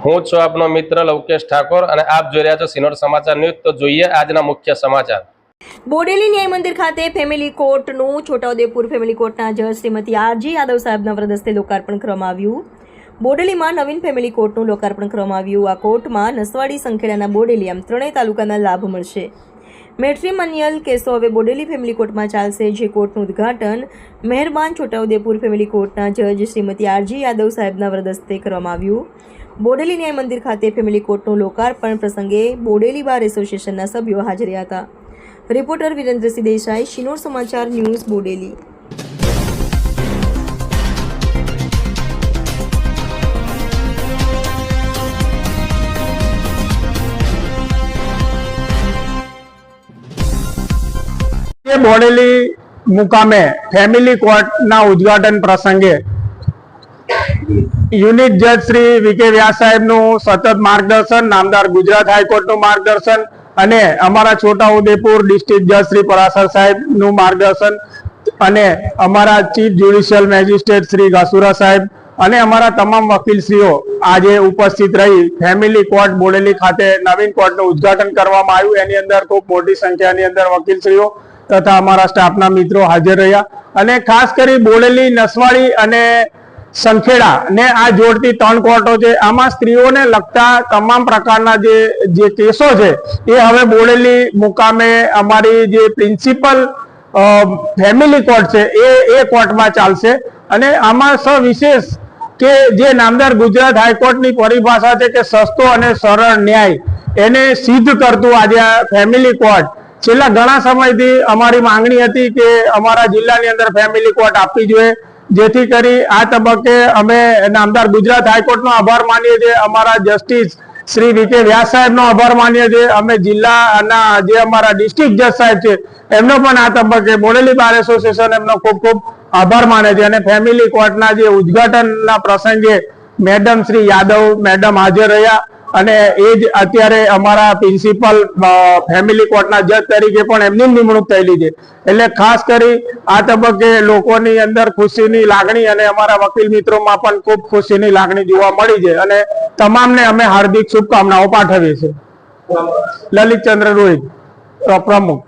હું છું આપનો મિત્ર લવકેશ ઠાકોર અને આપ જોઈ રહ્યા છો સિનોર સમાચાર ન્યૂઝ। તો જોઈએ આજના મુખ્ય સમાચાર। બોડેલી ન્યાય મંદિર ખાતે ફેમિલી કોર્ટનું છોટાઉદેપુર ફેમિલી કોર્ટના જજ શ્રીમતી આરજી યાદવ સાહેબના વરદ હસ્તે લોકાર્પણ કરવામાં આવ્યું। બોડેલીમાં નવીન ફેમિલી કોર્ટનું લોકાર્પણ કરવામાં આવ્યું। આ કોર્ટમાં નસવાડી, સંખેડાના બોડેલી આમ ત્રણેય તાલુકાના લાભ મળશે। મેટ્રિમોનિયલ કેસો હવે બોડેલી ફેમિલી કોર્ટમાં ચાલશે, જે કોર્ટનું ઉદ્ઘાટન મહેરબાન છોટાઉદેપુર ફેમિલી કોર્ટના જજ શ્રીમતી આરજી યાદવ સાહેબના વરદ હસ્તે કરવામાં આવ્યું। બોડેલી ન્યાય મંદિર ખાતે ફેમિલી કોર્ટનું લોકાર્પણ પ્રસંગે બોડેલી બાર એસોસિએશનના સભ્યો હાજર રહ્યા હતા। રિપોર્ટર વિરેન્દ્રસિંહ દેસાઈ, સિનોર સમાચાર ન્યૂઝ, બોડેલી। બોડેલી મુકામે ફેમિલી કોર્ટના ઉદ્ઘાટન પ્રસંગે યુનિટ જજ શ્રી વીકે વ્યાસ સાહેબનું સતત માર્ગદર્શન, નામદાર ગુજરાત હાઈકોર્ટનું માર્ગદર્શન અને અમારા છોટાઉદેપુર ડિસ્ટ્રિક્ટ જજ શ્રી પરાસર સાહેબનું માર્ગદર્શન અને અમારા ચીફ જ્યુડિશિયલ મેજિસ્ટ્રેટ શ્રી ગાસુરા સાહેબ અને અમારા તમામ વકીલશ્રીઓ આજે ઉપસ્થિત રહી ફેમિલી કોર્ટ બોડેલી ખાતે નવીન કોર્ટનું ઉદ્ઘાટન કરવામાં આવ્યું। એની અંદર ખૂબ મોટી સંખ્યાની અંદર વકીલશ્રીઓ તથા અમારા સ્ટાફના મિત્રો હાજર રહ્યા અને ખાસ કરી બોડેલી, નસવાડી અને સંખેડા ને આ જોડતી ત્રણ કોર્ટો છે। આમાં સ્ત્રીઓને લગતા તમામ પ્રકારના જે કેસો છે એ હવે બોડેલી મુકામે અમારી જે પ્રિન્સિપલ ફેમિલી કોર્ટ છે એ કોર્ટમાં ચાલશે અને આમાં સવિશેષ કે જે નામદાર ગુજરાત હાઈકોર્ટની પરિભાષા છે કે સસ્તો અને સરળ ન્યાય એને સિદ્ધ કરતું આજે આ ફેમિલી કોર્ટ છેલ્લા ઘણા સમયથી અમારી માંગણી હતી કે અમારા જિલ્લાની અંદર ફેમિલી કોર્ટ આપવી જોઈએ, જેથી કરી આ તબક્કે અમે નામદાર ગુજરાત હાઈકોર્ટનો આભાર માનીએ છીએ, અમારા જસ્ટિસ શ્રી વીકે વ્યાસ સાહેબનો આભાર માનીએ છીએ, અમે જિલ્લાના જે અમારા ડિસ્ટ્રિક્ટ જજ સાહેબ છે એમનો પણ આ તબક્કે બોડેલી બાર એસોસિએશન એમનો ખૂબ ખૂબ આભાર માને છે। અને ફેમિલી કોર્ટના જે ઉદ્ઘાટનના પ્રસંગે મેડમ શ્રી યાદવ મેડમ હાજર રહ્યા અને એ જ અત્યારે અમારા પ્રિન્સિપલ ફેમિલી કોર્ટના જજ તરીકે પણ એમની નિમણૂક થયેલી છે। એટલે ખાસ કરી આ તબક્કે લોકોની અંદર ખુશીની લાગણી અને અમારા વકીલ મિત્રોમાં પણ ખૂબ ખુશીની લાગણી જોવા મળી છે અને તમામને અમે હાર્દિક શુભકામનાઓ પાઠવીએ છીએ। લલિતચંદ્ર રોહિત, પ્રમુખ।